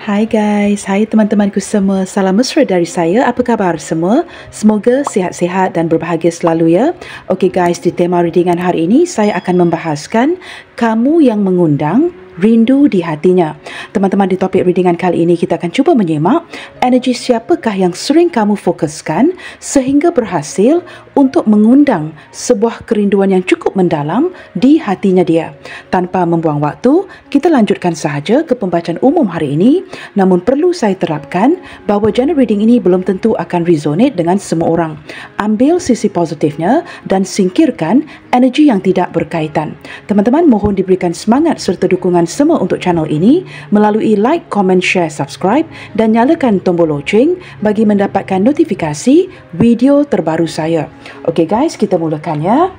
Hai guys, hai teman-temanku semua. Salam mesra dari saya. Apa khabar semua? Semoga sihat-sihat dan berbahagia selalu ya. Okey guys, di tema readingan hari ini saya akan membahaskan kamu yang mengundang rindu di hatinya. Teman-teman, di topik readingan kali ini kita akan cuba menyimak energi siapakah yang sering kamu fokuskan sehingga berhasil untuk mengundang sebuah kerinduan yang cukup mendalam di hatinya dia. Tanpa membuang waktu, kita lanjutkan sahaja ke pembacaan umum hari ini. Namun perlu saya terapkan bahawa general reading ini belum tentu akan resonate dengan semua orang. Ambil sisi positifnya dan singkirkan energi yang tidak berkaitan. Teman-teman, mohon diberikan semangat serta dukungan semua untuk channel ini melalui like, comment, share, subscribe dan nyalakan tombol loceng bagi mendapatkan notifikasi video terbaru saya. Okey guys, kita mulakan ya.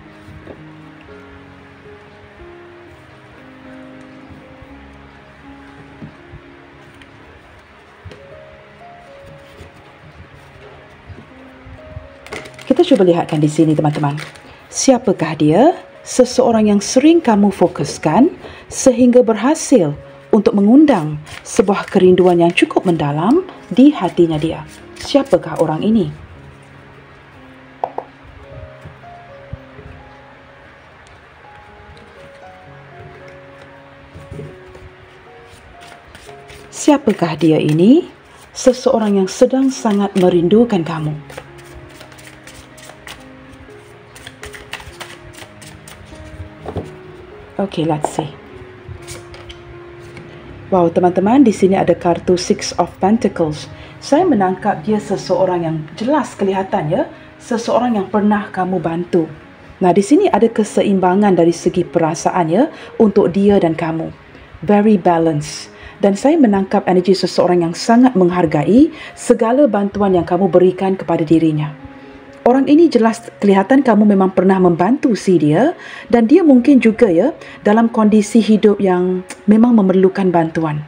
Kita cuba lihatkan di sini teman-teman. Siapakah dia? Seseorang yang sering kamu fokuskan sehingga berhasil untuk mengundang sebuah kerinduan yang cukup mendalam di hatinya dia. Siapakah orang ini? Siapakah dia ini? Seseorang yang sedang sangat merindukan kamu. Okay, let's see. Wow, teman-teman, di sini ada kartu Six of Pentacles. Saya menangkap dia seseorang yang jelas kelihatan ya, seseorang yang pernah kamu bantu. Nah, di sini ada keseimbangan dari segi perasaan ya untuk dia dan kamu. Very balanced. Dan saya menangkap energi seseorang yang sangat menghargai segala bantuan yang kamu berikan kepada dirinya. Orang ini jelas kelihatan kamu memang pernah membantu si dia dan dia mungkin juga ya dalam kondisi hidup yang memang memerlukan bantuan.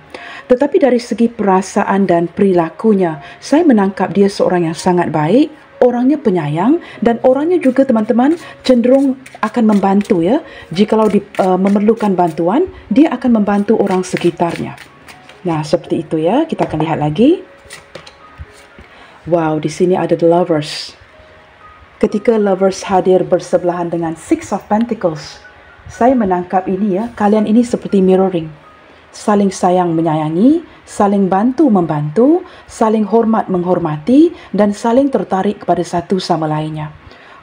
Tetapi dari segi perasaan dan perilakunya, saya menangkap dia seorang yang sangat baik, orangnya penyayang dan orangnya juga teman-teman cenderung akan membantu ya. Jikalau memerlukan bantuan, dia akan membantu orang sekitarnya. Nah, seperti itu ya. Kita akan lihat lagi. Wow, di sini ada the lovers. Ketika lovers hadir bersebelahan dengan Six of Pentacles, saya menangkap ini ya, kalian ini seperti mirroring. Saling sayang menyayangi, saling bantu membantu, saling hormat menghormati, dan saling tertarik kepada satu sama lainnya.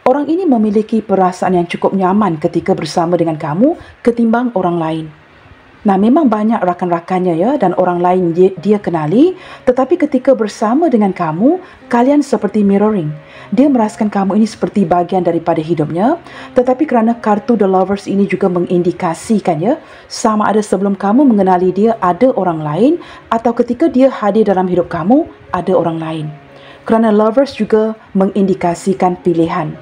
Orang ini memiliki perasaan yang cukup nyaman ketika bersama dengan kamu ketimbang orang lain. Nah, memang banyak rakan-rakannya ya dan orang lain dia kenali, tetapi ketika bersama dengan kamu, kalian seperti mirroring. Dia merasakan kamu ini seperti bahagian daripada hidupnya, tetapi kerana kartu The Lovers ini juga mengindikasikan ya, sama ada sebelum kamu mengenali dia ada orang lain atau ketika dia hadir dalam hidup kamu ada orang lain. Kerana Lovers juga mengindikasikan pilihan.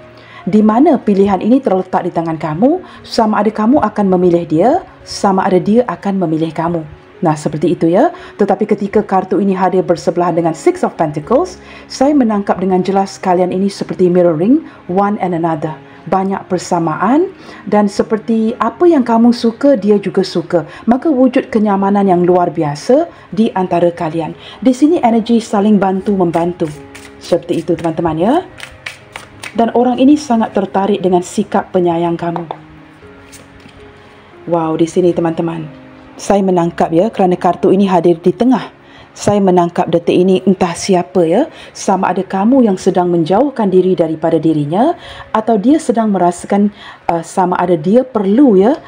Di mana pilihan ini terletak di tangan kamu, sama ada kamu akan memilih dia, sama ada dia akan memilih kamu. Nah, seperti itu ya. Tetapi ketika kartu ini hadir bersebelahan dengan Six of Pentacles, saya menangkap dengan jelas kalian ini seperti mirroring one and another. Banyak persamaan dan seperti apa yang kamu suka, dia juga suka. Maka wujud kenyamanan yang luar biasa di antara kalian. Di sini energi saling bantu-membantu. Seperti itu teman-teman ya. Dan orang ini sangat tertarik dengan sikap penyayang kamu. Wow, di sini teman-teman. Saya menangkap ya, kerana kartu ini hadir di tengah. Saya menangkap detik ini entah siapa ya, sama ada kamu yang sedang menjauhkan diri daripada dirinya atau dia sedang merasakan sama ada dia perlu ya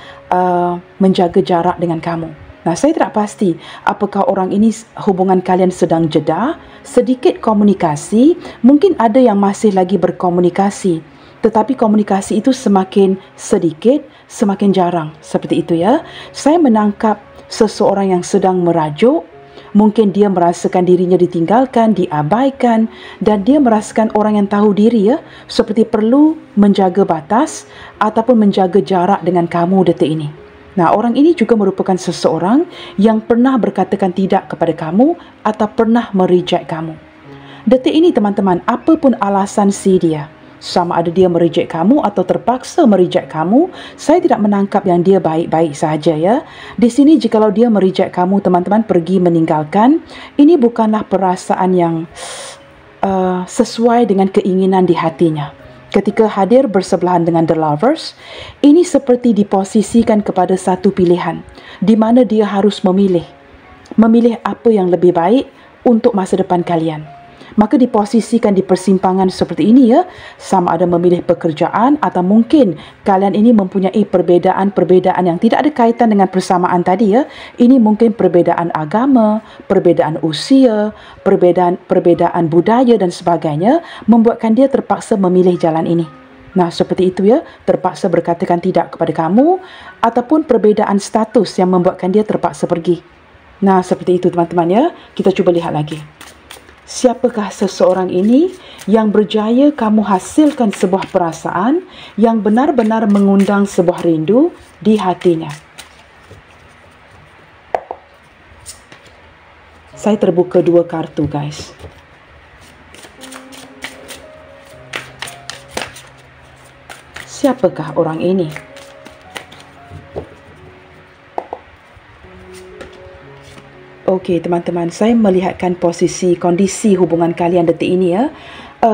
menjaga jarak dengan kamu. Nah, saya tidak pasti apakah orang ini hubungan kalian sedang jeda, sedikit komunikasi, mungkin ada yang masih lagi berkomunikasi. Tetapi komunikasi itu semakin sedikit, semakin jarang. Seperti itu ya. Saya menangkap seseorang yang sedang merajuk, mungkin dia merasakan dirinya ditinggalkan, diabaikan dan dia merasakan orang yang tahu diri ya, seperti perlu menjaga batas ataupun menjaga jarak dengan kamu detik ini. Nah, orang ini juga merupakan seseorang yang pernah berkatakan tidak kepada kamu atau pernah mereject kamu. Detik ini teman-teman, apapun alasan si dia, sama ada dia mereject kamu atau terpaksa mereject kamu. Saya tidak menangkap yang dia baik-baik sahaja ya. Di sini jikalau dia mereject kamu, teman-teman pergi meninggalkan, ini bukanlah perasaan yang sesuai dengan keinginan di hatinya. Ketika hadir bersebelahan dengan The Lovers, ini seperti diposisikan kepada satu pilihan, di mana dia harus memilih apa yang lebih baik untuk masa depan kalian. Maka diposisikan di persimpangan seperti ini ya, sama ada memilih pekerjaan atau mungkin kalian ini mempunyai perbedaan-perbedaan yang tidak ada kaitan dengan persamaan tadi ya. Ini mungkin perbedaan agama, perbedaan usia, perbedaan budaya dan sebagainya, membuatkan dia terpaksa memilih jalan ini. Nah, seperti itu ya, terpaksa berkatakan tidak kepada kamu, ataupun perbedaan status yang membuatkan dia terpaksa pergi. Nah, seperti itu teman-teman ya. Kita cuba lihat lagi. Siapakah seseorang ini yang berjaya kamu hasilkan sebuah perasaan yang benar-benar mengundang sebuah rindu di hatinya? Saya terbuka 2 kartu guys. Siapakah orang ini? Okey teman-teman, saya melihatkan kondisi hubungan kalian detik ini ya.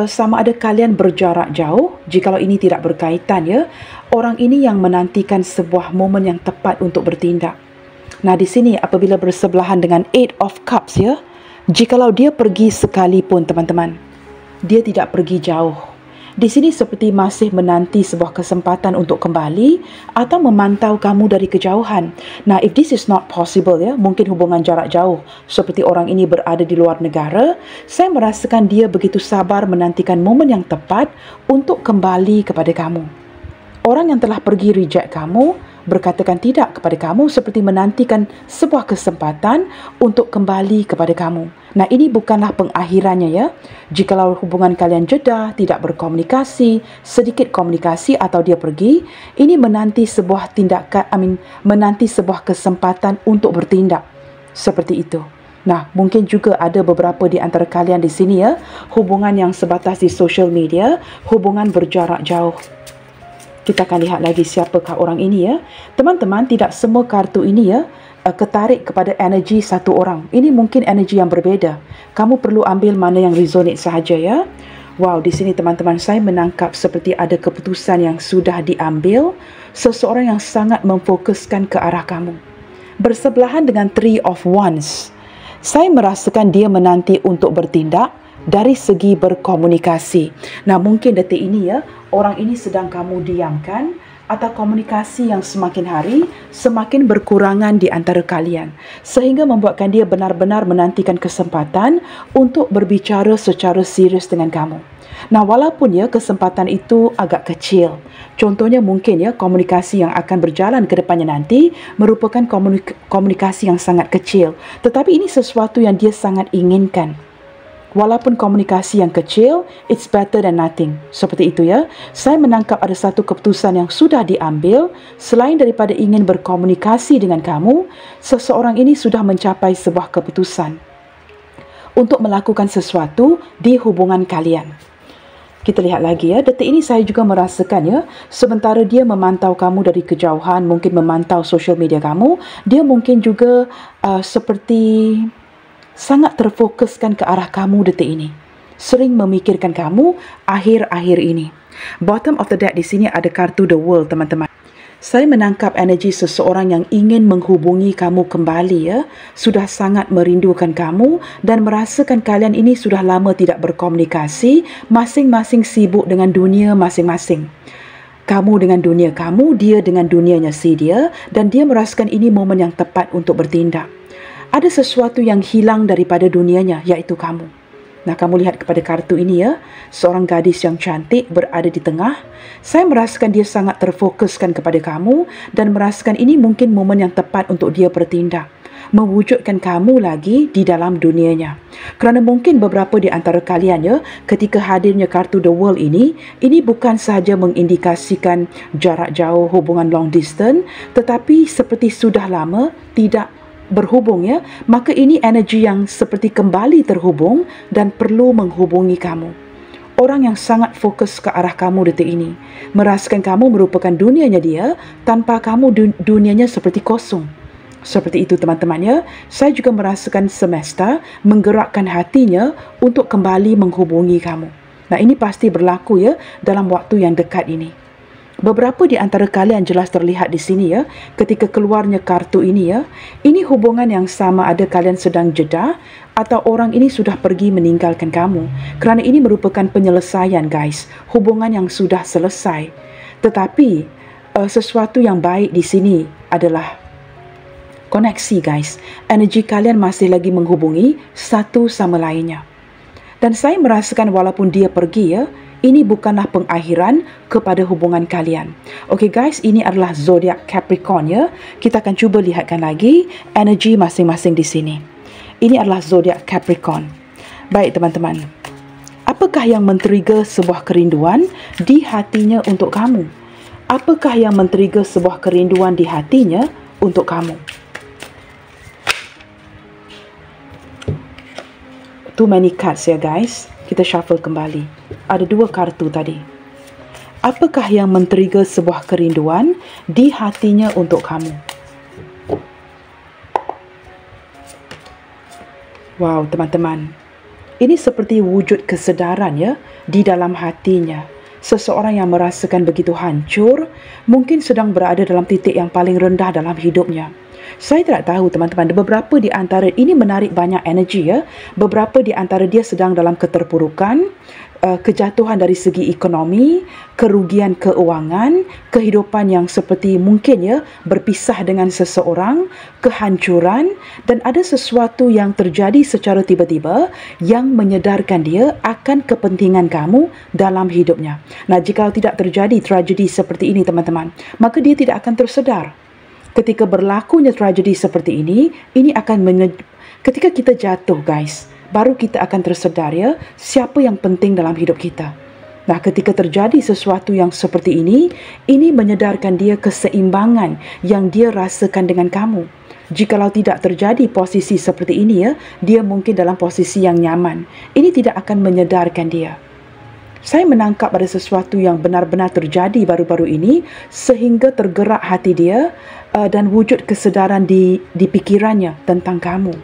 Sama ada kalian berjarak jauh, jikalau ini tidak berkaitan ya. Orang ini yang menantikan sebuah momen yang tepat untuk bertindak. Nah di sini apabila bersebelahan dengan 8 of Cups ya, jikalau dia pergi sekalipun teman-teman, dia tidak pergi jauh. Di sini seperti masih menanti sebuah kesempatan untuk kembali atau memantau kamu dari kejauhan. Nah, if this is not possible ya, mungkin hubungan jarak jauh seperti orang ini berada di luar negara, saya merasakan dia begitu sabar menantikan momen yang tepat untuk kembali kepada kamu. Orang yang telah pergi reject kamu, berkatakan tidak kepada kamu seperti menantikan sebuah kesempatan untuk kembali kepada kamu. Nah, ini bukanlah pengakhirannya ya. Jikalau hubungan kalian jeda, tidak berkomunikasi, sedikit komunikasi atau dia pergi, ini menanti sebuah menanti sebuah kesempatan untuk bertindak. Seperti itu. Nah, mungkin juga ada beberapa di antara kalian di sini ya, hubungan yang sebatas di social media, hubungan berjarak jauh. Kita akan lihat lagi siapakah orang ini ya. Teman-teman, tidak semua kartu ini ya ketarik kepada energi satu orang. Ini mungkin energi yang berbeda. Kamu perlu ambil mana yang resonate sahaja ya. Wow, di sini teman-teman saya menangkap seperti ada keputusan yang sudah diambil. Seseorang yang sangat memfokuskan ke arah kamu. Bersebelahan dengan 3 of Wands. Saya merasakan dia menanti untuk bertindak dari segi berkomunikasi. Nah, mungkin detik ini ya, orang ini sedang kamu diamkan atau komunikasi yang semakin hari semakin berkurangan di antara kalian. Sehingga membuatkan dia benar-benar menantikan kesempatan untuk berbicara secara serius dengan kamu. Nah, walaupun ya kesempatan itu agak kecil. Contohnya mungkin ya komunikasi yang akan berjalan ke depannya nanti merupakan komunikasi yang sangat kecil. Tetapi ini sesuatu yang dia sangat inginkan. Walaupun komunikasi yang kecil, it's better than nothing. Seperti itu ya. Saya menangkap ada satu keputusan yang sudah diambil. Selain daripada ingin berkomunikasi dengan kamu, seseorang ini sudah mencapai sebuah keputusan untuk melakukan sesuatu di hubungan kalian. Kita lihat lagi ya. Detik ini saya juga merasakan ya, sementara dia memantau kamu dari kejauhan, mungkin memantau social media kamu, dia mungkin juga seperti sangat terfokuskan ke arah kamu detik ini. Sering memikirkan kamu akhir-akhir ini. Bottom of the deck di sini ada kartu The World, teman-teman. Saya menangkap energi seseorang yang ingin menghubungi kamu kembali ya. Sudah sangat merindukan kamu dan merasakan kalian ini sudah lama tidak berkomunikasi, masing-masing sibuk dengan dunia masing-masing. Kamu dengan dunia kamu, dia dengan dunianya dia, dan dia merasakan ini momen yang tepat untuk bertindak. Ada sesuatu yang hilang daripada dunianya, iaitu kamu. Nah, kamu lihat kepada kartu ini ya. Seorang gadis yang cantik berada di tengah. Saya merasakan dia sangat terfokuskan kepada kamu dan merasakan ini mungkin momen yang tepat untuk dia bertindak. Mewujudkan kamu lagi di dalam dunianya. Kerana mungkin beberapa di antara kalian ya, ketika hadirnya kartu The World ini bukan sahaja mengindikasikan jarak jauh, hubungan long distance, tetapi seperti sudah lama tidak berhubung ya, maka ini energi yang seperti kembali terhubung dan perlu menghubungi kamu Orang yang sangat fokus ke arah kamu detik ini. Merasakan kamu merupakan dunianya dia, tanpa kamu dunianya seperti kosong. Seperti itu teman-teman ya. Saya juga merasakan semesta menggerakkan hatinya untuk kembali menghubungi kamu. Nah, ini pasti berlaku ya dalam waktu yang dekat ini. Beberapa di antara kalian jelas terlihat di sini ya, ketika keluarnya kartu ini ya. Ini hubungan yang sama, ada kalian sedang jeda atau orang ini sudah pergi meninggalkan kamu. Kerana ini merupakan penyelesaian guys, hubungan yang sudah selesai. Tetapi sesuatu yang baik di sini adalah koneksi guys. Energi kalian masih lagi menghubungi satu sama lainnya. Dan saya merasakan walaupun dia pergi ya, ini bukanlah pengakhiran kepada hubungan kalian. Okey guys, ini adalah zodiak Capricorn ya. Kita akan cuba lihatkan lagi energi masing-masing di sini. Ini adalah zodiak Capricorn. Baik teman-teman. Apakah yang men-trigger sebuah kerinduan di hatinya untuk kamu? Apakah yang men-trigger sebuah kerinduan di hatinya untuk kamu? Too many cards ya guys. Kita shuffle kembali. Ada 2 kartu tadi. Apakah yang men-trigger sebuah kerinduan di hatinya untuk kamu? Wow, teman-teman. Ini seperti wujud kesedaran ya di dalam hatinya. Seseorang yang merasakan begitu hancur, mungkin sedang berada dalam titik yang paling rendah dalam hidupnya. Saya tidak tahu teman-teman, beberapa di antara ini menarik banyak energi ya. Beberapa di antara dia sedang dalam keterpurukan, kejatuhan dari segi ekonomi, kerugian keuangan, kehidupan yang seperti mungkin ya berpisah dengan seseorang, kehancuran, dan ada sesuatu yang terjadi secara tiba-tiba yang menyedarkan dia akan kepentingan kamu dalam hidupnya. Nah, jika tidak terjadi tragedi seperti ini teman-teman, maka dia tidak akan tersedar. Ketika berlakunya tragedi seperti ini akan ketika kita jatuh guys, baru kita akan tersedar ya, siapa yang penting dalam hidup kita. Nah, ketika terjadi sesuatu yang seperti ini menyedarkan dia keseimbangan yang dia rasakan dengan kamu. Jikalau tidak terjadi posisi seperti ini ya, dia mungkin dalam posisi yang nyaman. Ini tidak akan menyedarkan dia. Saya menangkap ada sesuatu yang benar-benar terjadi baru-baru ini sehingga tergerak hati dia dan wujud kesedaran di pikirannya tentang kamu.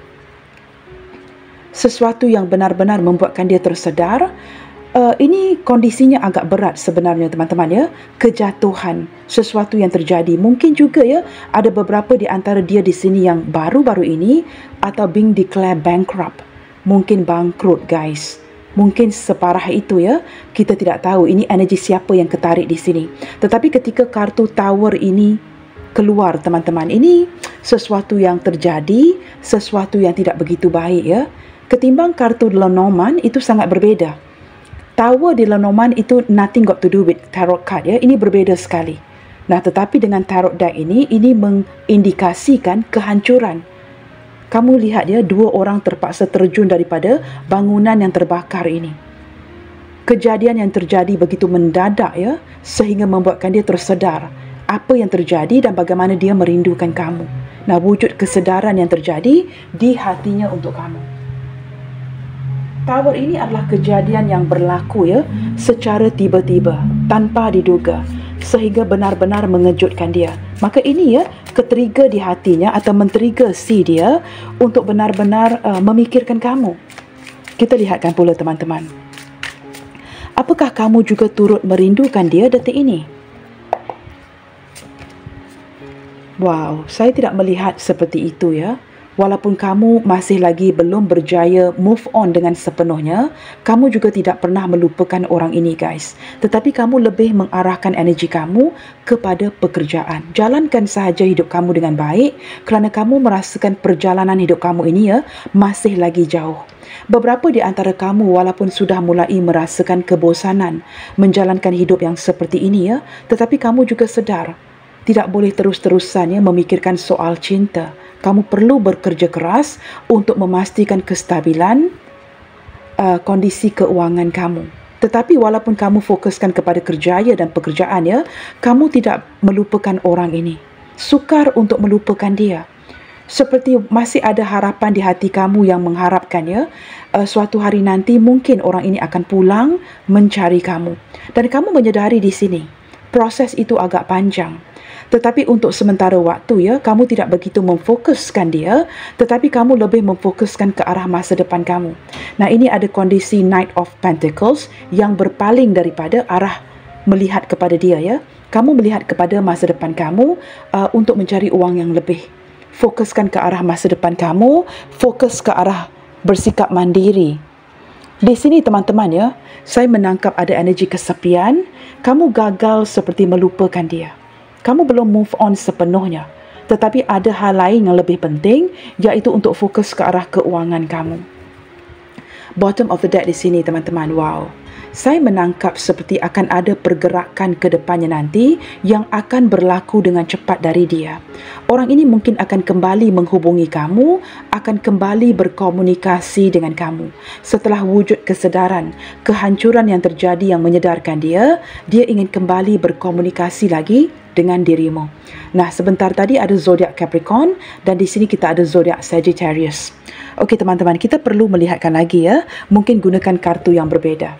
Sesuatu yang benar-benar membuatkan dia tersedar. Ini kondisinya agak berat sebenarnya teman-teman ya. Kejatuhan, sesuatu yang terjadi. Mungkin juga ya ada beberapa di antara dia di sini yang baru-baru ini atau being declared bankrupt. Mungkin bangkrut guys. Mungkin separah itu ya. Kita tidak tahu ini energi siapa yang ketarik di sini. Tetapi ketika kartu Tower ini keluar teman-teman, ini sesuatu yang terjadi, sesuatu yang tidak begitu baik ya. Ketimbang kartu Lenormand itu sangat berbeza. Tower di Lenormand itu nothing got to do with tarot card ya. Ini berbeza sekali. Nah, tetapi dengan tarot deck ini mengindikasikan kehancuran. Kamu lihat ya, 2 orang terpaksa terjun daripada bangunan yang terbakar ini. Kejadian yang terjadi begitu mendadak ya, sehingga membuatkan dia tersedar apa yang terjadi dan bagaimana dia merindukan kamu. Nah, wujud kesedaran yang terjadi di hatinya untuk kamu. Tower ini adalah kejadian yang berlaku ya, secara tiba-tiba, tanpa diduga, sehingga benar-benar mengejutkan dia. Maka ini ya, ketrigger di hatinya atau men-trigger si dia untuk benar-benar memikirkan kamu. Kita lihatkan pula teman-teman. Apakah kamu juga turut merindukan dia detik ini? Wow, saya tidak melihat seperti itu ya. Walaupun kamu masih lagi belum berjaya move on dengan sepenuhnya, kamu juga tidak pernah melupakan orang ini guys. Tetapi kamu lebih mengarahkan energi kamu kepada pekerjaan. Jalankan sahaja hidup kamu dengan baik kerana kamu merasakan perjalanan hidup kamu ini ya masih lagi jauh. Beberapa di antara kamu walaupun sudah mulai merasakan kebosanan menjalankan hidup yang seperti ini ya, tetapi kamu juga sedar tidak boleh terus-terusan ya memikirkan soal cinta. Kamu perlu bekerja keras untuk memastikan kestabilan kondisi keuangan kamu. Tetapi walaupun kamu fokuskan kepada kerjaya dan pekerjaan ya, kamu tidak melupakan orang ini. Sukar untuk melupakan dia. Seperti masih ada harapan di hati kamu yang mengharapkan ya, suatu hari nanti mungkin orang ini akan pulang mencari kamu. Dan kamu menyedari di sini, proses itu agak panjang. Tetapi untuk sementara waktu ya, kamu tidak begitu memfokuskan dia, tetapi kamu lebih memfokuskan ke arah masa depan kamu. Nah, ini ada kondisi Knight of Pentacles yang berpaling daripada arah melihat kepada dia ya. Kamu melihat kepada masa depan kamu untuk mencari uang yang lebih. Fokuskan ke arah masa depan kamu, fokus ke arah bersikap mandiri. Di sini teman-teman ya, saya menangkap ada energi kesepian, kamu gagal seperti melupakan dia. Kamu belum move on sepenuhnya, tetapi ada hal lain yang lebih penting, iaitu untuk fokus ke arah keuangan kamu. Bottom of the deck di sini teman-teman, wow. Saya menangkap seperti akan ada pergerakan ke depannya nanti yang akan berlaku dengan cepat dari dia. Orang ini mungkin akan kembali menghubungi kamu, akan kembali berkomunikasi dengan kamu. Setelah wujud kesedaran, kehancuran yang terjadi yang menyedarkan dia ingin kembali berkomunikasi lagi dengan dirimu. Nah, sebentar tadi ada zodiak Capricorn dan di sini kita ada zodiak Sagittarius. Okey teman-teman, kita perlu melihatkan lagi ya, mungkin gunakan kartu yang berbeza.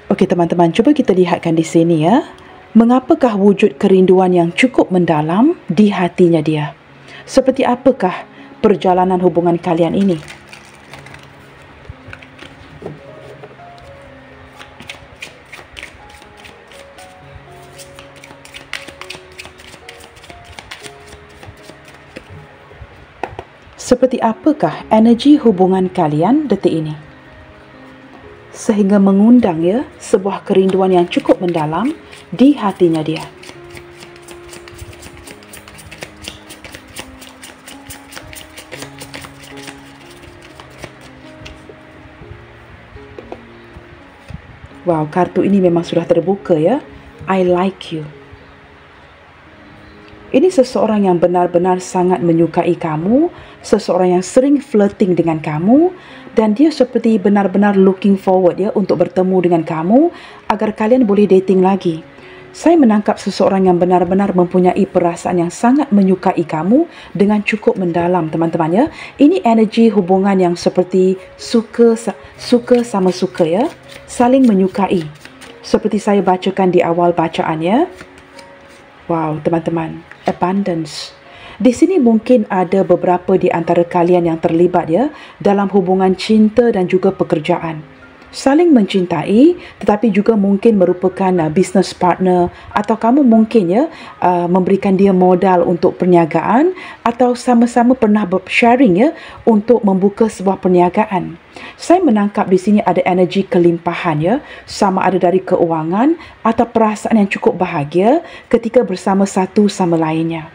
Okey teman-teman, cuba kita lihatkan di sini ya. Mengapakah wujud kerinduan yang cukup mendalam di hatinya dia? Seperti apakah perjalanan hubungan kalian ini? Seperti apakah energi hubungan kalian detik ini? Sehingga mengundang ya sebuah kerinduan yang cukup mendalam di hatinya dia. Wow, kartu ini memang sudah terbuka ya. I like you. Ini seseorang yang benar-benar sangat menyukai kamu, seseorang yang sering flirting dengan kamu, dan dia seperti benar-benar looking forward ya untuk bertemu dengan kamu agar kalian boleh dating lagi. Saya menangkap seseorang yang benar-benar mempunyai perasaan yang sangat menyukai kamu dengan cukup mendalam teman-teman ya. Ini energi hubungan yang seperti suka sama suka ya, saling menyukai. Seperti saya bacakan di awal bacaan ya. Wow, teman-teman, abundance. Di sini mungkin ada beberapa di antara kalian yang terlibat ya dalam hubungan cinta dan juga pekerjaan. Saling mencintai tetapi juga mungkin merupakan business partner atau kamu mungkin ya memberikan dia modal untuk perniagaan atau sama-sama pernah sharing ya untuk membuka sebuah perniagaan. Saya menangkap di sini ada energi kelimpahan ya, sama ada dari keuangan atau perasaan yang cukup bahagia ketika bersama satu sama lainnya.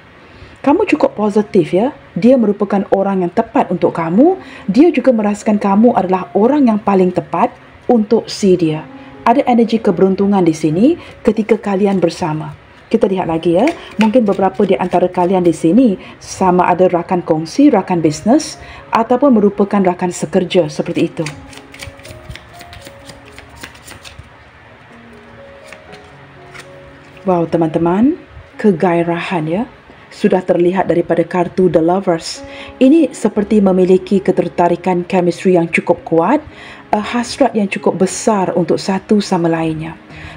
Kamu cukup positif ya, dia merupakan orang yang tepat untuk kamu, dia juga merasakan kamu adalah orang yang paling tepat untuk si dia. Ada energi keberuntungan di sini ketika kalian bersama. Kita lihat lagi ya, mungkin beberapa di antara kalian di sini sama ada rakan kongsi, rakan bisnes ataupun merupakan rakan sekerja seperti itu. Wow teman-teman, kegairahan ya. Sudah terlihat daripada kartu The Lovers. Ini seperti memiliki ketertarikan chemistry yang cukup kuat, hasrat yang cukup besar untuk satu sama lainnya.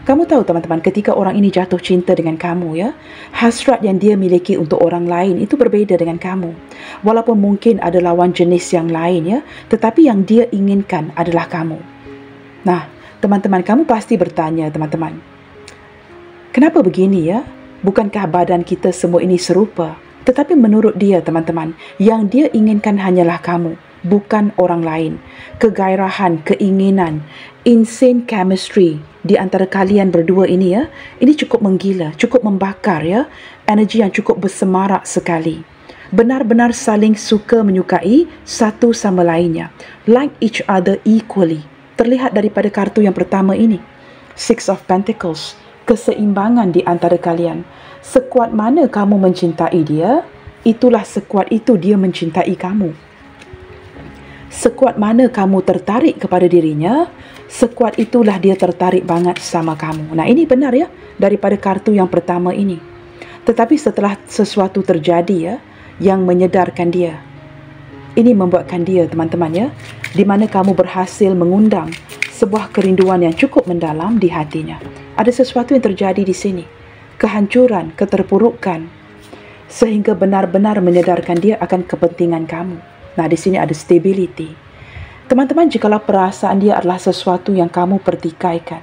Kamu tahu teman-teman, ketika orang ini jatuh cinta dengan kamu ya, hasrat yang dia miliki untuk orang lain itu berbeza dengan kamu. Walaupun mungkin ada lawan jenis yang lain ya, tetapi yang dia inginkan adalah kamu. Nah, teman-teman, kamu pasti bertanya teman-teman, kenapa begini ya? Bukankah badan kita semua ini serupa? Tetapi menurut dia teman-teman, yang dia inginkan hanyalah kamu, bukan orang lain. Kegairahan, keinginan, insane chemistry di antara kalian berdua ini ya, ini cukup menggila, cukup membakar ya, energi yang cukup bersemarak sekali. Benar-benar saling suka menyukai satu sama lainnya, like each other equally. Terlihat daripada kartu yang pertama ini, Six of Pentacles. Keseimbangan di antara kalian. Sekuat mana kamu mencintai dia, itulah sekuat itu dia mencintai kamu. Sekuat mana kamu tertarik kepada dirinya, sekuat itulah dia tertarik banget sama kamu. Nah, ini benar ya, daripada kartu yang pertama ini. Tetapi setelah sesuatu terjadi ya, yang menyedarkan dia, ini membuatkan dia, teman-teman ya, di mana kamu berhasil mengundang sebuah kerinduan yang cukup mendalam di hatinya. Ada sesuatu yang terjadi di sini. Kehancuran, keterpurukan, sehingga benar-benar menyedarkan dia akan kepentingan kamu. Nah, di sini ada stability. Teman-teman, jikalau perasaan dia adalah sesuatu yang kamu pertikaikan,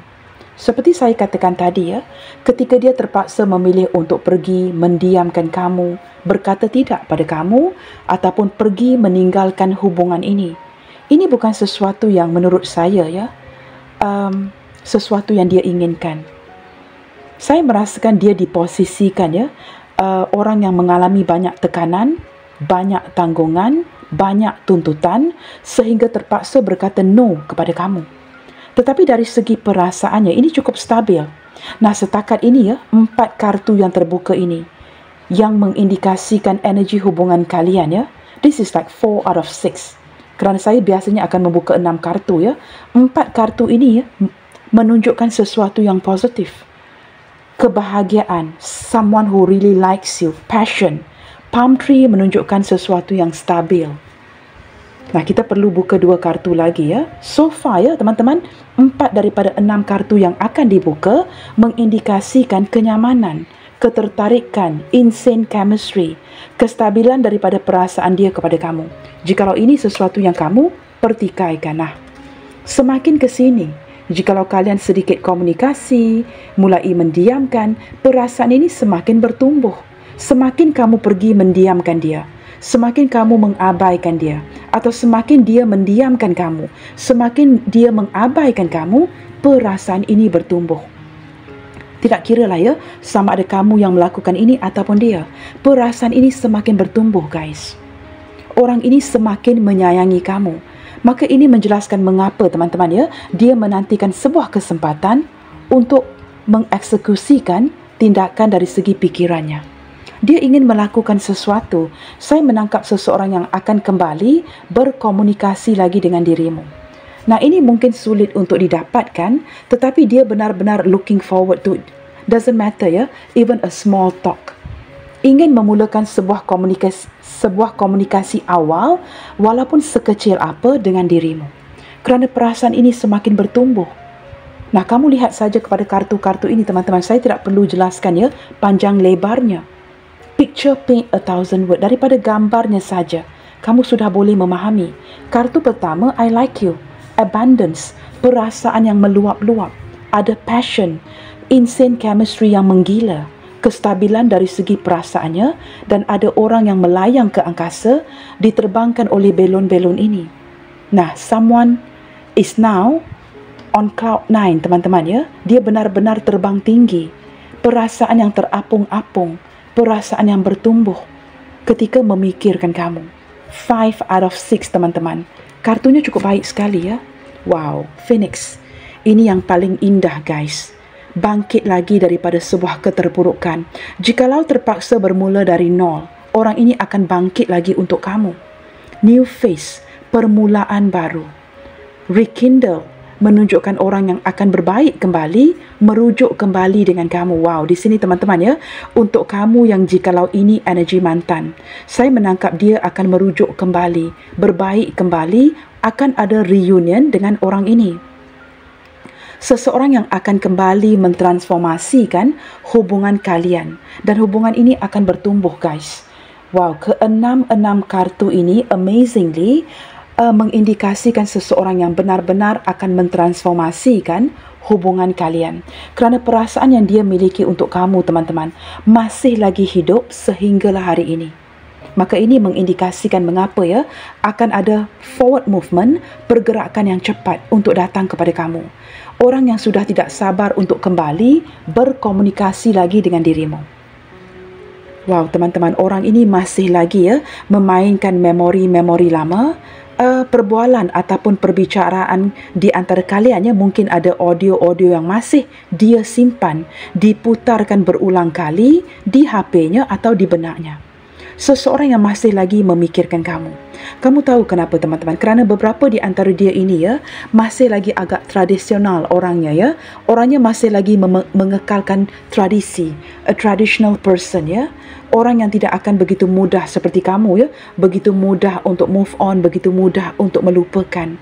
seperti saya katakan tadi ya, ketika dia terpaksa memilih untuk pergi mendiamkan kamu, berkata tidak pada kamu, ataupun pergi meninggalkan hubungan ini bukan sesuatu yang menurut saya ya, sesuatu yang dia inginkan. Saya merasakan dia diposisikan ya, orang yang mengalami banyak tekanan, banyak tanggungan, banyak tuntutan, sehingga terpaksa berkata no kepada kamu. Tetapi dari segi perasaannya, ini cukup stabil. Nah, setakat ini ya, 4 kartu yang terbuka ini, yang mengindikasikan energi hubungan kalian ya. This is like 4 out of 6. Kerana saya biasanya akan membuka 6 kartu ya. 4 kartu ini ya, menunjukkan sesuatu yang positif. Kebahagiaan, someone who really likes you, passion. Palm tree menunjukkan sesuatu yang stabil. Nah, kita perlu buka 2 kartu lagi ya. So far ya teman-teman, 4 daripada 6 kartu yang akan dibuka mengindikasikan kenyamanan, ketertarikan, insane chemistry, kestabilan daripada perasaan dia kepada kamu. Jikalau ini sesuatu yang kamu pertikaikan. Nah, semakin ke sini, jikalau kalian sedikit komunikasi, mulai mendiamkan, perasaan ini semakin bertumbuh. Semakin kamu pergi mendiamkan dia, semakin kamu mengabaikan dia, atau semakin dia mendiamkan kamu, semakin dia mengabaikan kamu, perasaan ini bertumbuh. Tidak kira lah ya, sama ada kamu yang melakukan ini ataupun dia, perasaan ini semakin bertumbuh guys. Orang ini semakin menyayangi kamu. Maka ini menjelaskan mengapa teman-teman ya, dia menantikan sebuah kesempatan untuk mengeksekusikan tindakan dari segi pikirannya. Dia ingin melakukan sesuatu. Saya menangkap seseorang yang akan kembali berkomunikasi lagi dengan dirimu. Nah, ini mungkin sulit untuk didapatkan, tetapi dia benar-benar looking forward to it. Doesn't matter ya, even a small talk. Ingin memulakan sebuah komunikasi awal, walaupun sekecil apa dengan dirimu. Kerana perasaan ini semakin bertumbuh. Nah, kamu lihat saja kepada kartu-kartu ini teman-teman. Saya tidak perlu jelaskan ya, panjang lebarnya. Picture paint 1,000 word. Daripada gambarnya saja, kamu sudah boleh memahami. Kartu pertama, I like you. Abundance, perasaan yang meluap-luap. Ada passion, insane chemistry yang menggila. Kestabilan dari segi perasaannya, dan ada orang yang melayang ke angkasa, diterbangkan oleh belon-belon ini. Nah, someone is now on cloud 9 teman-teman ya. Dia benar-benar terbang tinggi. Perasaan yang terapung-apung, perasaan yang bertumbuh ketika memikirkan kamu. 5 out of 6 teman-teman. Kartunya cukup baik sekali ya. Wow, Phoenix. Ini yang paling indah guys. Bangkit lagi daripada sebuah keterpurukan. Jikalau terpaksa bermula dari nol, orang ini akan bangkit lagi untuk kamu. New phase, permulaan baru. Rekindle, menunjukkan orang yang akan berbaik kembali, merujuk kembali dengan kamu. Wow, di sini teman-teman ya, untuk kamu yang jikalau ini energi mantan, saya menangkap dia akan merujuk kembali, berbaik kembali, akan ada reunion dengan orang ini. Seseorang yang akan kembali mentransformasikan hubungan kalian, dan hubungan ini akan bertumbuh guys. Wow, ke-6 kartu ini amazingly mengindikasikan seseorang yang benar-benar akan mentransformasikan hubungan kalian. Kerana perasaan yang dia miliki untuk kamu teman-teman masih lagi hidup sehinggalah hari ini. Maka ini mengindikasikan mengapa ya akan ada forward movement, pergerakan yang cepat untuk datang kepada kamu. Orang yang sudah tidak sabar untuk kembali berkomunikasi lagi dengan dirimu. Wow teman-teman, orang ini masih lagi ya memainkan memori-memori lama. Perbualan ataupun perbicaraan di antara kalian ya, mungkin ada audio-audio yang masih dia simpan, diputarkan berulang kali di HP-nya atau di benaknya. Seseorang yang masih lagi memikirkan kamu. Kamu tahu kenapa teman-teman? Kerana beberapa di antara dia ini ya masih lagi agak tradisional orangnya ya. Orangnya masih lagi mengekalkan tradisi. A traditional person ya. Orang yang tidak akan begitu mudah seperti kamu ya. Begitu mudah untuk move on, begitu mudah untuk melupakan.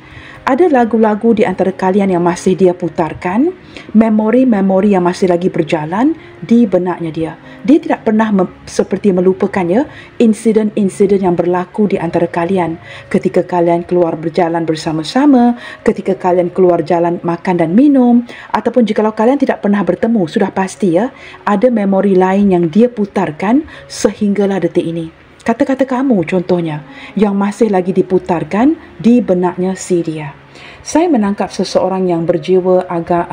Ada lagu-lagu di antara kalian yang masih dia putarkan, memori-memori yang masih lagi berjalan di benaknya dia. Dia tidak pernah seperti melupakannya insiden-insiden yang berlaku di antara kalian ketika kalian keluar berjalan bersama-sama, ketika kalian keluar jalan makan dan minum, ataupun jikalau kalian tidak pernah bertemu, sudah pasti ya, ada memori lain yang dia putarkan sehinggalah detik ini. Kata-kata kamu contohnya yang masih lagi diputarkan di benaknya si dia. Saya menangkap seseorang yang berjiwa agak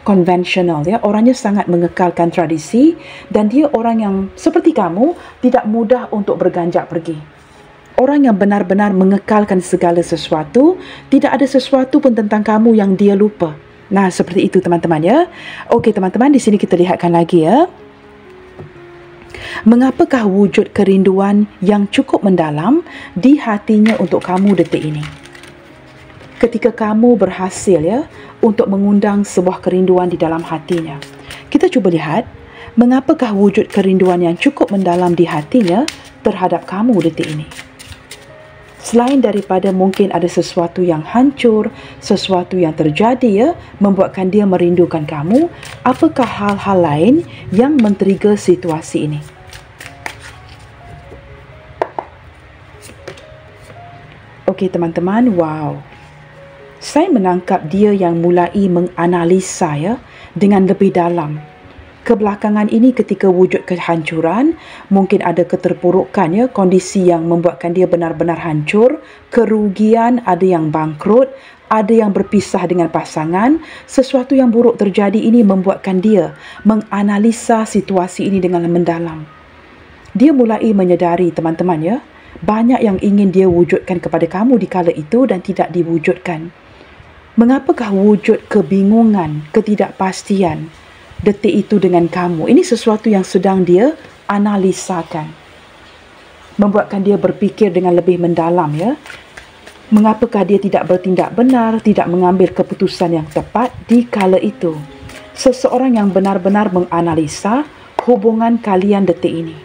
konvensional ya. Orangnya sangat mengekalkan tradisi dan dia orang yang seperti kamu tidak mudah untuk berganjak pergi. Orang yang benar-benar mengekalkan segala sesuatu, tidak ada sesuatu pun tentang kamu yang dia lupa. Nah, seperti itu teman-teman ya. Okey teman-teman, di sini kita lihatkan lagi ya. Mengapakah wujud kerinduan yang cukup mendalam di hatinya untuk kamu detik ini? Ketika kamu berhasil ya untuk mengundang sebuah kerinduan di dalam hatinya. Kita cuba lihat, mengapakah wujud kerinduan yang cukup mendalam di hatinya terhadap kamu detik ini? Selain daripada mungkin ada sesuatu yang hancur, sesuatu yang terjadi ya, membuatkan dia merindukan kamu, apakah hal-hal lain yang men-trigger situasi ini? Okey teman-teman, wow. Saya menangkap dia yang mulai menganalisa ya dengan lebih dalam. Kebelakangan ini ketika wujud kehancuran, mungkin ada keterpurukan ya, kondisi yang membuatkan dia benar-benar hancur, kerugian, ada yang bangkrut, ada yang berpisah dengan pasangan, sesuatu yang buruk terjadi ini membuatkan dia menganalisa situasi ini dengan mendalam. Dia mulai menyedari teman-teman ya, banyak yang ingin dia wujudkan kepada kamu di kala itu dan tidak diwujudkan. Mengapakah wujud kebingungan, ketidakpastian detik itu dengan kamu? Ini sesuatu yang sedang dia analisakan. Membuatkan dia berfikir dengan lebih mendalam ya. Mengapakah dia tidak bertindak benar, tidak mengambil keputusan yang tepat di kala itu? Seseorang yang benar-benar menganalisa hubungan kalian detik ini.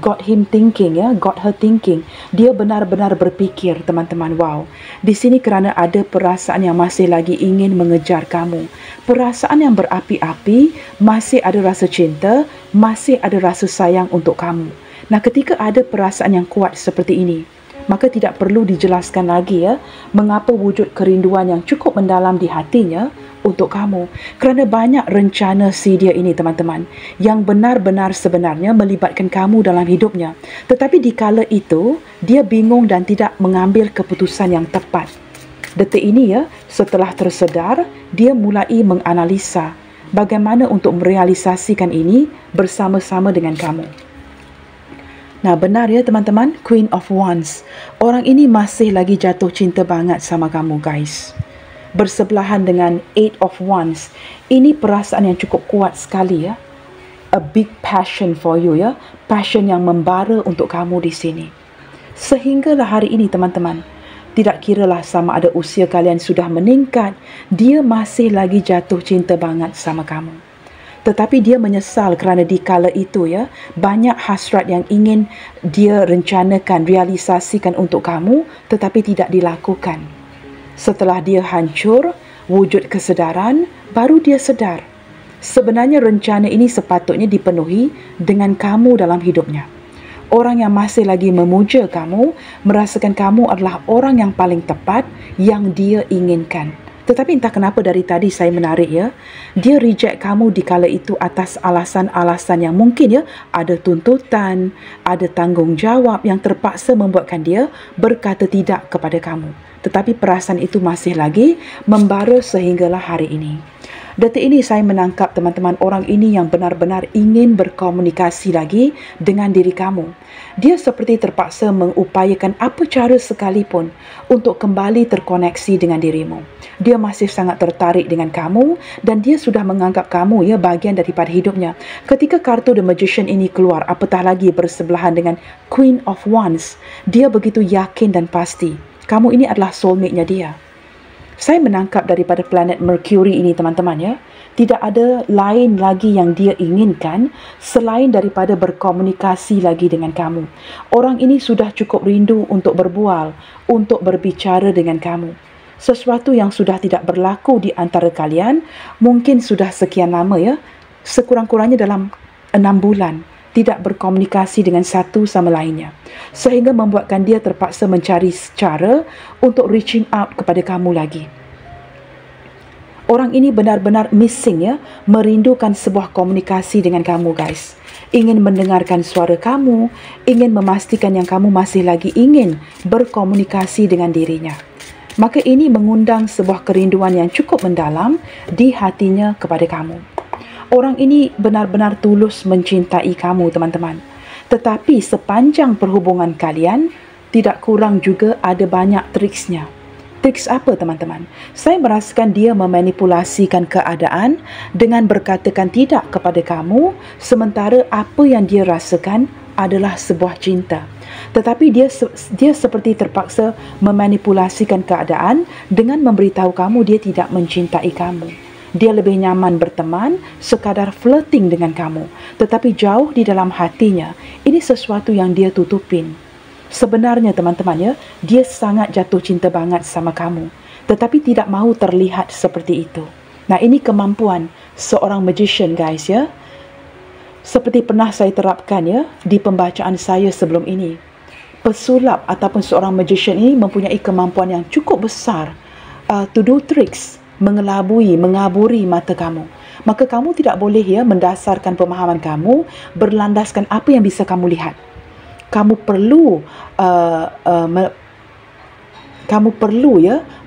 Got him thinking ya, got her thinking. Dia benar-benar berfikir teman-teman. Wow. Di sini kerana ada perasaan yang masih lagi ingin mengejar kamu. Perasaan yang berapi-api, masih ada rasa cinta, masih ada rasa sayang untuk kamu. Nah, ketika ada perasaan yang kuat seperti ini, maka tidak perlu dijelaskan lagi ya, mengapa wujud kerinduan yang cukup mendalam di hatinya untuk kamu. Kerana banyak rencana si dia ini teman-teman, yang benar-benar sebenarnya melibatkan kamu dalam hidupnya. Tetapi di kala itu, dia bingung dan tidak mengambil keputusan yang tepat. Detik ini ya, setelah tersedar, dia mulai menganalisa bagaimana untuk merealisasikan ini bersama-sama dengan kamu. Nah, benar ya teman-teman, Queen of Wands. Orang ini masih lagi jatuh cinta banget sama kamu guys. Bersebelahan dengan Eight of Wands. Ini perasaan yang cukup kuat sekali ya. A big passion for you ya. Passion yang membara untuk kamu di sini. Sehinggalah hari ini teman-teman, tidak kiralah sama ada usia kalian sudah meningkat, dia masih lagi jatuh cinta banget sama kamu. Tetapi dia menyesal kerana di kala itu ya, banyak hasrat yang ingin dia rencanakan, realisasikan untuk kamu, tetapi tidak dilakukan. Setelah dia hancur, wujud kesedaran, baru dia sedar. Sebenarnya rencana ini sepatutnya dipenuhi dengan kamu dalam hidupnya. Orang yang masih lagi memuja kamu, merasakan kamu adalah orang yang paling tepat yang dia inginkan. Tetapi entah kenapa dari tadi saya menarik ya, dia reject kamu di kala itu atas alasan-alasan yang mungkin ya, ada tuntutan, ada tanggungjawab yang terpaksa membuatkan dia berkata tidak kepada kamu. Tetapi perasaan itu masih lagi membara sehinggalah hari ini. Detik ini saya menangkap teman-teman, orang ini yang benar-benar ingin berkomunikasi lagi dengan diri kamu. Dia seperti terpaksa mengupayakan apa cara sekalipun untuk kembali terkoneksi dengan dirimu. Dia masih sangat tertarik dengan kamu dan dia sudah menganggap kamu bahagian daripada hidupnya. Ketika kartu The Magician ini keluar, apatah lagi bersebelahan dengan Queen of Wands, dia begitu yakin dan pasti kamu ini adalah soulmate-nya dia. Saya menangkap daripada planet Mercury ini teman-teman tidak ada lain lagi yang dia inginkan selain daripada berkomunikasi lagi dengan kamu. Orang ini sudah cukup rindu untuk berbual, untuk berbicara dengan kamu. Sesuatu yang sudah tidak berlaku di antara kalian mungkin sudah sekian lama sekurang-kurangnya dalam 6 bulan tidak berkomunikasi dengan satu sama lainnya, sehingga membuatkan dia terpaksa mencari cara untuk reaching out kepada kamu lagi. Orang ini benar-benar missing merindukan sebuah komunikasi dengan kamu guys. Ingin mendengarkan suara kamu, ingin memastikan yang kamu masih lagi ingin berkomunikasi dengan dirinya. Maka ini mengundang sebuah kerinduan yang cukup mendalam di hatinya kepada kamu. Orang ini benar-benar tulus mencintai kamu teman-teman. Tetapi sepanjang perhubungan kalian, tidak kurang juga ada banyak triksnya. Triks apa teman-teman? Saya merasakan dia memanipulasikan keadaan dengan berkatakan tidak kepada kamu, sementara apa yang dia rasakan adalah sebuah cinta. Tetapi dia seperti terpaksa memanipulasikan keadaan dengan memberitahu kamu dia tidak mencintai kamu. Dia lebih nyaman berteman, sekadar flirting dengan kamu. Tetapi jauh di dalam hatinya, ini sesuatu yang dia tutupin. Sebenarnya teman-teman dia sangat jatuh cinta banget sama kamu. Tetapi tidak mahu terlihat seperti itu. Nah, ini kemampuan seorang magician guys Seperti pernah saya terapkan di pembacaan saya sebelum ini. Pesulap ataupun seorang magician ini mempunyai kemampuan yang cukup besar to do tricks, mengaburi mata kamu. Maka kamu tidak boleh mendasarkan pemahaman kamu berlandaskan apa yang bisa kamu lihat. Kamu perlu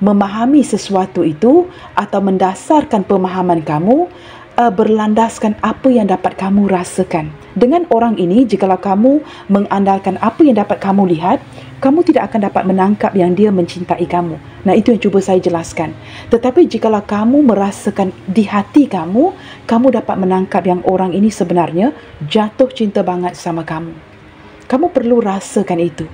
memahami sesuatu itu atau mendasarkan pemahaman kamu berlandaskan apa yang dapat kamu rasakan. Dengan orang ini, jikalau kamu mengandalkan apa yang dapat kamu lihat, kamu tidak akan dapat menangkap yang dia mencintai kamu. Nah, itu yang cuba saya jelaskan. Tetapi jikalau kamu merasakan di hati kamu, kamu dapat menangkap yang orang ini sebenarnya jatuh cinta banget sama kamu. Kamu perlu rasakan itu.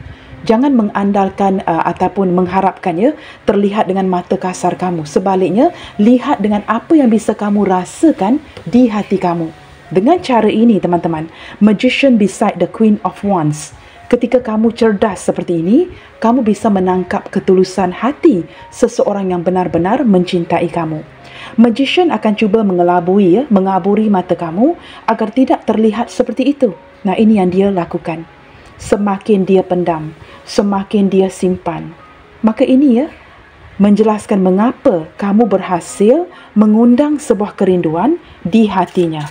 Jangan mengandalkan ataupun mengharapkan terlihat dengan mata kasar kamu. Sebaliknya, lihat dengan apa yang bisa kamu rasakan di hati kamu. Dengan cara ini, teman-teman, Magician beside the Queen of Wands. Ketika kamu cerdas seperti ini, kamu bisa menangkap ketulusan hati seseorang yang benar-benar mencintai kamu. Magician akan cuba mengaburi mata kamu agar tidak terlihat seperti itu. Nah, ini yang dia lakukan. Semakin dia pendam, semakin dia simpan. Maka ini menjelaskan mengapa kamu berhasil mengundang sebuah kerinduan di hatinya.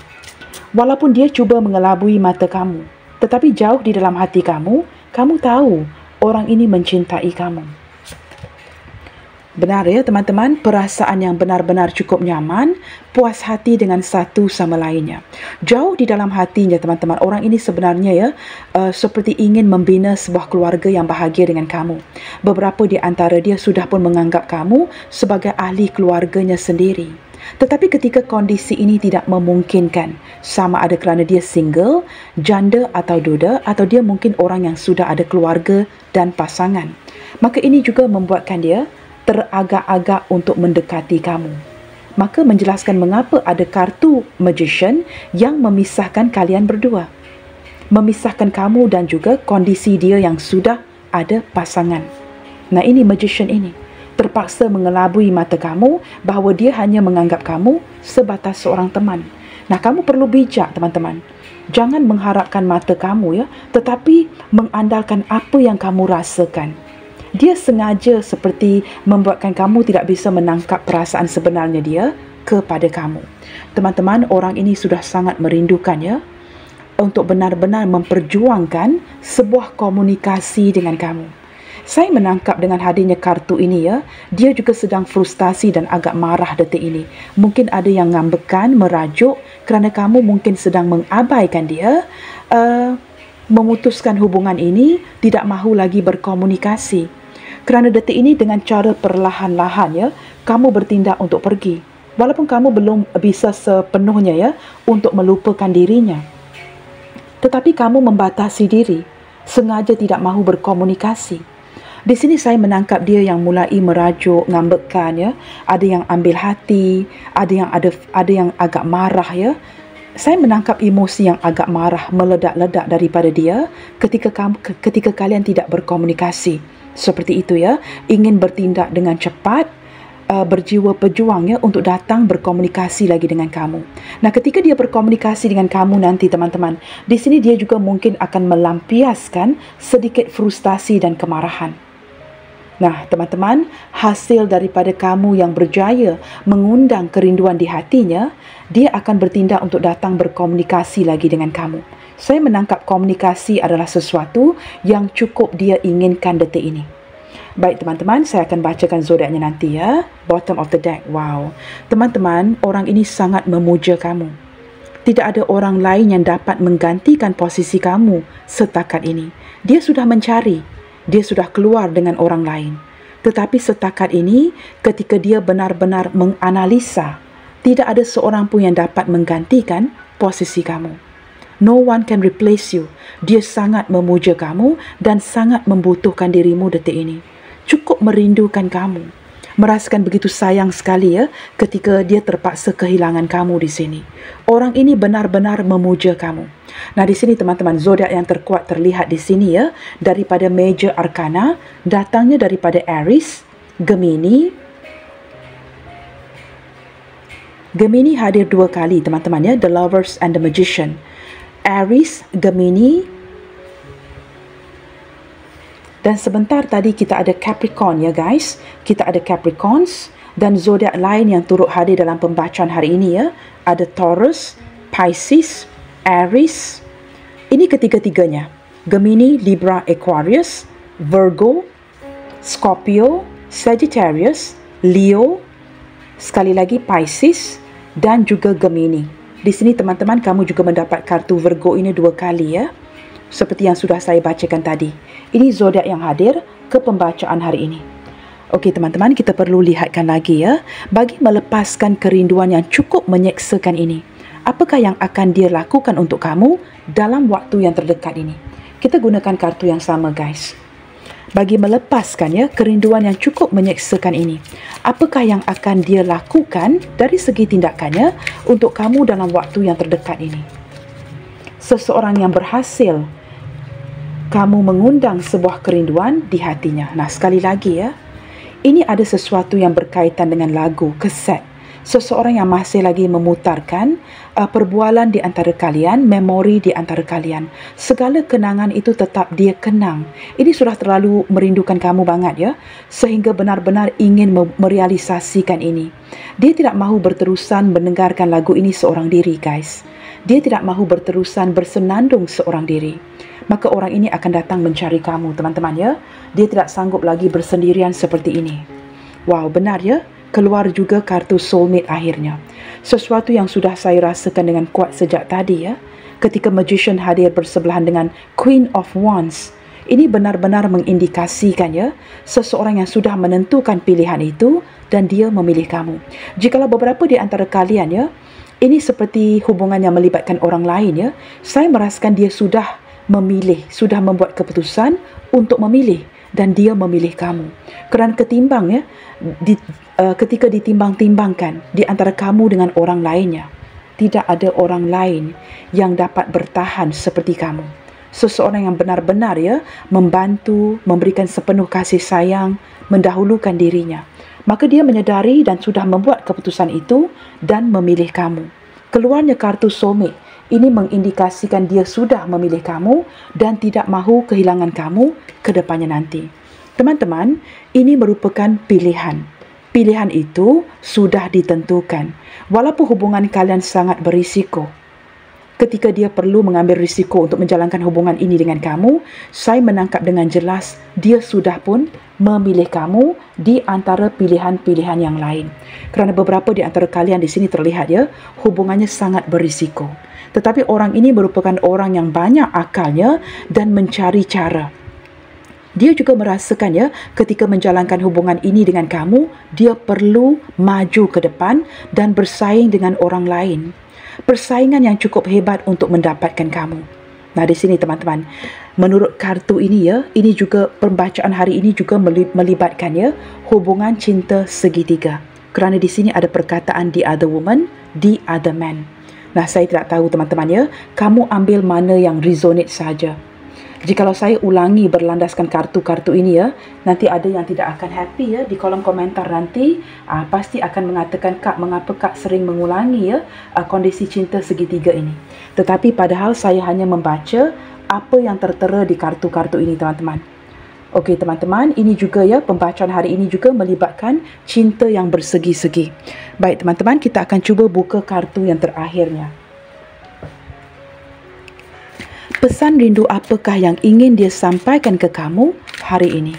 Walaupun dia cuba mengelabui mata kamu, tetapi jauh di dalam hati kamu, kamu tahu orang ini mencintai kamu. Benar teman-teman, perasaan yang benar-benar cukup nyaman, puas hati dengan satu sama lainnya. Jauh di dalam hatinya teman-teman, orang ini sebenarnya seperti ingin membina sebuah keluarga yang bahagia dengan kamu. Beberapa di antara dia sudah pun menganggap kamu sebagai ahli keluarganya sendiri. Tetapi ketika kondisi ini tidak memungkinkan, sama ada kerana dia single, janda atau duda, atau dia mungkin orang yang sudah ada keluarga dan pasangan, maka ini juga membuatkan dia teragak-agak untuk mendekati kamu. Maka menjelaskan mengapa ada kartu Magician yang memisahkan kalian berdua. Memisahkan kamu dan juga kondisi dia yang sudah ada pasangan. Nah, ini Magician ini terpaksa mengelabui mata kamu bahawa dia hanya menganggap kamu sebatas seorang teman. Nah, kamu perlu bijak teman-teman. Jangan mengharapkan mata kamu tetapi mengandalkan apa yang kamu rasakan. Dia sengaja seperti membuatkan kamu tidak bisa menangkap perasaan sebenarnya dia kepada kamu. Teman-teman, orang ini sudah sangat merindukan untuk benar-benar memperjuangkan sebuah komunikasi dengan kamu. Saya menangkap dengan hadirnya kartu ini ya, dia juga sedang frustasi dan agak marah detik ini. Mungkin ada yang ngambekan, merajuk kerana kamu mungkin sedang mengabaikan dia, memutuskan hubungan ini, tidak mahu lagi berkomunikasi. Kerana detik ini dengan cara perlahan-lahan ya, kamu bertindak untuk pergi. Walaupun kamu belum bisa sepenuhnya ya untuk melupakan dirinya. Tetapi kamu membatasi diri, sengaja tidak mahu berkomunikasi. Di sini saya menangkap dia yang mulai merajuk, ngambekkan ya. Ada yang ambil hati, ada yang agak marah ya. Saya menangkap emosi yang agak marah meledak-ledak daripada dia ketika kalian tidak berkomunikasi. Seperti itu ya, ingin bertindak dengan cepat, berjiwa pejuang ya untuk datang berkomunikasi lagi dengan kamu. Nah, ketika dia berkomunikasi dengan kamu nanti teman-teman, di sini dia juga mungkin akan melampiaskan sedikit frustasi dan kemarahan. Nah, teman-teman, hasil daripada kamu yang berjaya mengundang kerinduan di hatinya, dia akan bertindak untuk datang berkomunikasi lagi dengan kamu. Saya menangkap komunikasi adalah sesuatu yang cukup dia inginkan detik ini. Baik teman-teman, saya akan bacakan zodiaknya nanti ya. Bottom of the deck. Wow. Teman-teman, orang ini sangat memuja kamu. Tidak ada orang lain yang dapat menggantikan posisi kamu setakat ini. Dia sudah mencari. Dia sudah keluar dengan orang lain. Tetapi setakat ini, ketika dia benar-benar menganalisa, tidak ada seorang pun yang dapat menggantikan posisi kamu. No one can replace you. Dia sangat memuja kamu dan sangat membutuhkan dirimu detik ini. Cukup merindukan kamu. Merasakan begitu sayang sekali ya ketika dia terpaksa kehilangan kamu di sini. Orang ini benar-benar memuja kamu. Nah, di sini teman-teman, zodiak yang terkuat terlihat di sini ya, daripada Major Arcana, datangnya daripada Aries, Gemini. Gemini hadir 2 kali teman-teman ya, The Lovers and the Magician. Aries, Gemini. Dan sebentar tadi kita ada Capricorn ya guys. Kita ada Capricorns dan zodiak lain yang turut hadir dalam pembacaan hari ini ya. Ada Taurus, Pisces, Aries. Ini ketiga-tiganya. Gemini, Libra, Aquarius, Virgo, Scorpio, Sagittarius, Leo, sekali lagi Pisces dan juga Gemini. Di sini teman-teman kamu juga mendapat kartu Virgo ini 2 kali ya. Seperti yang sudah saya bacakan tadi. Ini zodiak yang hadir ke pembacaan hari ini. Okey teman-teman, kita perlu lihatkan lagi ya. Bagi melepaskan kerinduan yang cukup menyeksakan ini, apakah yang akan dia lakukan untuk kamu dalam waktu yang terdekat ini? Kita gunakan kartu yang sama guys. Bagi melepaskan ya kerinduan yang cukup menyeksakan ini, apakah yang akan dia lakukan dari segi tindakannya untuk kamu dalam waktu yang terdekat ini? Seseorang yang berhasil kamu mengundang sebuah kerinduan di hatinya. Nah, sekali lagi ya, ini ada sesuatu yang berkaitan dengan lagu, kaset. Seseorang yang masih lagi memutarkan perbualan di antara kalian, memori di antara kalian. Segala kenangan itu tetap dia kenang. Ini sudah terlalu merindukan kamu banget ya, sehingga benar-benar ingin merealisasikan ini. Dia tidak mahu berterusan mendengarkan lagu ini seorang diri guys. Dia tidak mahu berterusan bersenandung seorang diri. Maka orang ini akan datang mencari kamu teman-teman ya. Dia tidak sanggup lagi bersendirian seperti ini. Wow, benar ya? Keluar juga kartu soulmate akhirnya. Sesuatu yang sudah saya rasakan dengan kuat sejak tadi ya. Ketika Magician hadir bersebelahan dengan Queen of Wands. Ini benar-benar mengindikasikan ya, seseorang yang sudah menentukan pilihan itu dan dia memilih kamu. Jikalau beberapa di antara kalian ya, ini seperti hubungan yang melibatkan orang lain ya, saya merasakan dia sudah memilih, sudah membuat keputusan untuk memilih dan dia memilih kamu. Kerana ketimbang ya, ketika ditimbang-timbangkan di antara kamu dengan orang lainnya, tidak ada orang lain yang dapat bertahan seperti kamu. Seseorang yang benar-benar ya membantu, memberikan sepenuh kasih sayang, mendahulukan dirinya. Maka dia menyedari dan sudah membuat keputusan itu dan memilih kamu. Keluarnya kartu soulmate ini mengindikasikan dia sudah memilih kamu dan tidak mahu kehilangan kamu ke depannya nanti. Teman-teman, ini merupakan pilihan. Pilihan itu sudah ditentukan. Walaupun hubungan kalian sangat berisiko, ketika dia perlu mengambil risiko untuk menjalankan hubungan ini dengan kamu, saya menangkap dengan jelas dia sudah pun memilih kamu di antara pilihan-pilihan yang lain. Kerana beberapa di antara kalian di sini terlihat ya, hubungannya sangat berisiko. Tetapi orang ini merupakan orang yang banyak akalnya dan mencari cara. Dia juga merasakan ya, ketika menjalankan hubungan ini dengan kamu, dia perlu maju ke depan dan bersaing dengan orang lain. Persaingan yang cukup hebat untuk mendapatkan kamu. Nah, di sini teman-teman, menurut kartu ini ya, ini juga pembacaan hari ini juga melibatkan ya hubungan cinta segitiga. Kerana di sini ada perkataan the other woman, the other man. Nah, saya tidak tahu teman-teman ya, kamu ambil mana yang resonate saja. Jikalau saya ulangi berlandaskan kartu-kartu ini ya, nanti ada yang tidak akan happy ya di kolom komentar nanti. Pasti akan mengatakan, Kak, mengapa Kak sering mengulangi ya kondisi cinta segitiga ini. Tetapi padahal saya hanya membaca apa yang tertera di kartu-kartu ini teman-teman. Okey teman-teman, ini juga ya, pembacaan hari ini juga melibatkan cinta yang bersegi-segi. Baik teman-teman, kita akan cuba buka kartu yang terakhirnya. Pesan rindu apakah yang ingin dia sampaikan ke kamu hari ini?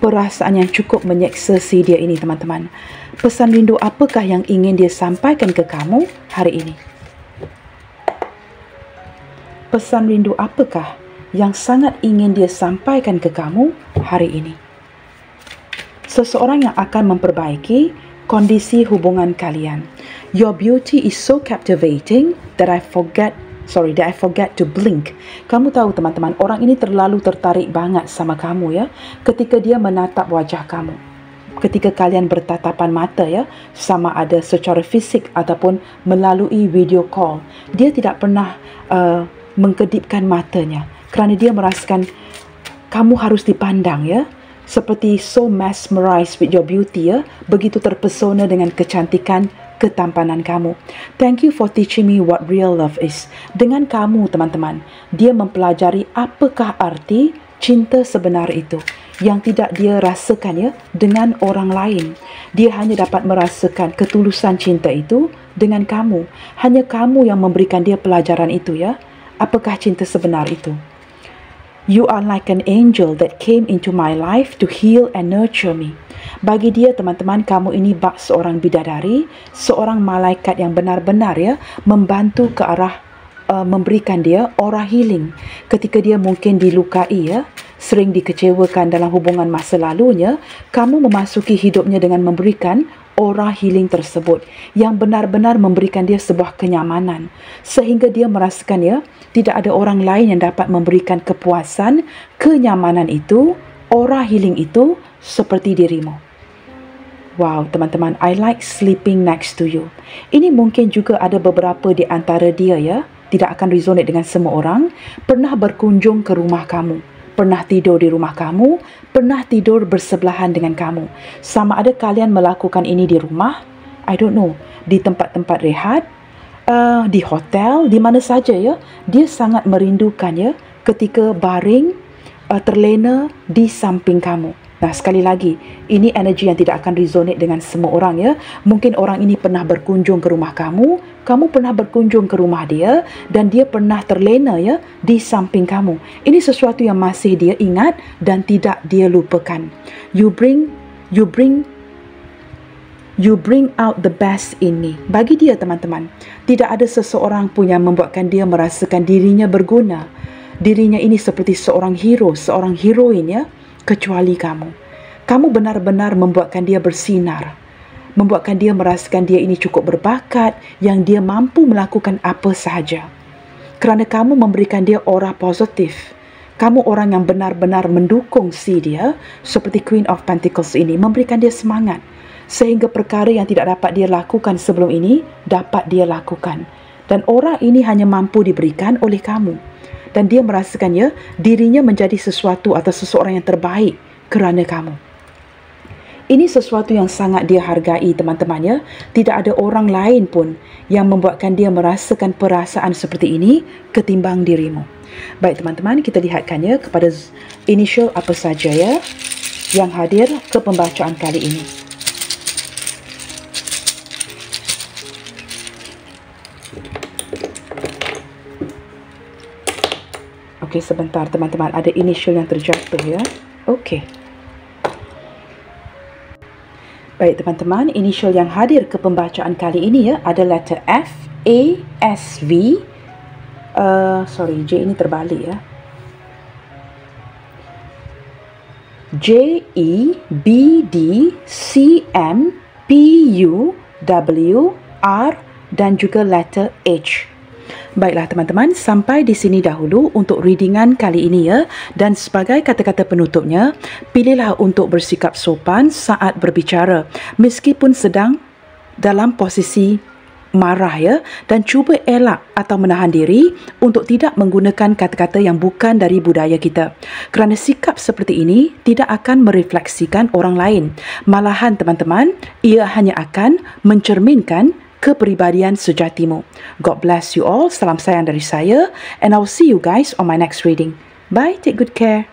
Perasaan yang cukup menyeksa si dia ini teman-teman. Pesan rindu apakah yang ingin dia sampaikan ke kamu hari ini? Pesan rindu apakah yang sangat ingin dia sampaikan ke kamu hari ini? Seseorang yang akan memperbaiki kondisi hubungan kalian. Your beauty is so captivating that I forget to blink. Kamu tahu teman-teman, orang ini terlalu tertarik banget sama kamu ya, ketika dia menatap wajah kamu. Ketika kalian bertatapan mata ya, sama ada secara fisik ataupun melalui video call, dia tidak pernah mengkedipkan matanya kerana dia merasakan kamu harus dipandang ya, seperti so mesmerized with your beauty ya, begitu terpesona dengan kecantikan ketampanan kamu. Thank you for teaching me what real love is. Dengan kamu teman-teman, dia mempelajari apakah arti cinta sebenar itu yang tidak dia rasakan ya dengan orang lain. Dia hanya dapat merasakan ketulusan cinta itu dengan kamu. Hanya kamu yang memberikan dia pelajaran itu ya. Apakah cinta sebenar itu? You are like an angel that came into my life to heal and nurture me. Bagi dia teman-teman, kamu ini bak seorang bidadari, seorang malaikat yang benar-benar ya membantu ke arah memberikan dia aura healing ketika dia mungkin dilukai ya, sering dikecewakan dalam hubungan masa lalunya. Kamu memasuki hidupnya dengan memberikan aura healing tersebut yang benar-benar memberikan dia sebuah kenyamanan sehingga dia merasakan ya tidak ada orang lain yang dapat memberikan kepuasan, kenyamanan itu, aura healing itu seperti dirimu. Wow teman-teman, I like sleeping next to you. Ini mungkin juga ada beberapa di antara dia ya, tidak akan resonate dengan semua orang, pernah berkunjung ke rumah kamu, pernah tidur di rumah kamu, pernah tidur bersebelahan dengan kamu. Sama ada kalian melakukan ini di rumah, I don't know, di tempat-tempat rehat, di hotel, di mana saja ya, dia sangat merindukan ya ketika baring terlena di samping kamu. Nah, sekali lagi, ini energi yang tidak akan resonate dengan semua orang ya. Mungkin orang ini pernah berkunjung ke rumah kamu, kamu pernah berkunjung ke rumah dia, dan dia pernah terlena ya di samping kamu. Ini sesuatu yang masih dia ingat dan tidak dia lupakan. You bring out the best in me. Bagi dia teman-teman, tidak ada seseorang pun yang membuatkan dia merasakan dirinya berguna. Dirinya ini seperti seorang hero, seorang heroin ya, kecuali kamu. Kamu benar-benar membuatkan dia bersinar, membuatkan dia merasakan dia ini cukup berbakat, yang dia mampu melakukan apa sahaja. Kerana kamu memberikan dia aura positif. Kamu orang yang benar-benar mendukung si dia, seperti Queen of Pentacles ini, memberikan dia semangat, sehingga perkara yang tidak dapat dia lakukan sebelum ini, dapat dia lakukan. Dan aura ini hanya mampu diberikan oleh kamu. Dan dia merasakan ya, dirinya menjadi sesuatu atau seseorang yang terbaik kerana kamu. Ini sesuatu yang sangat dia hargai teman-teman ya. Tidak ada orang lain pun yang membuatkan dia merasakan perasaan seperti ini ketimbang dirimu. Baik teman-teman, kita lihatkan ya kepada initial apa saja ya yang hadir ke pembacaan kali ini. Okey, sebentar teman-teman, ada initial yang terjatuh ya. Okey. Baik teman-teman, initial yang hadir ke pembacaan kali ini ya ada letter F, A, S, V. J ini terbalik ya. J, E, B, D, C, M, P, U, W, R dan juga letter H. Baiklah teman-teman, sampai di sini dahulu untuk readingan kali ini ya. Dan sebagai kata-kata penutupnya, pilihlah untuk bersikap sopan saat berbicara meskipun sedang dalam posisi marah ya, dan cuba elak atau menahan diri untuk tidak menggunakan kata-kata yang bukan dari budaya kita. Kerana sikap seperti ini tidak akan merefleksikan orang lain. Malahan teman-teman, ia hanya akan mencerminkan kepribadian sejatimu. God bless you all. Salam sayang dari saya, and I will see you guys on my next reading. Bye, take good care.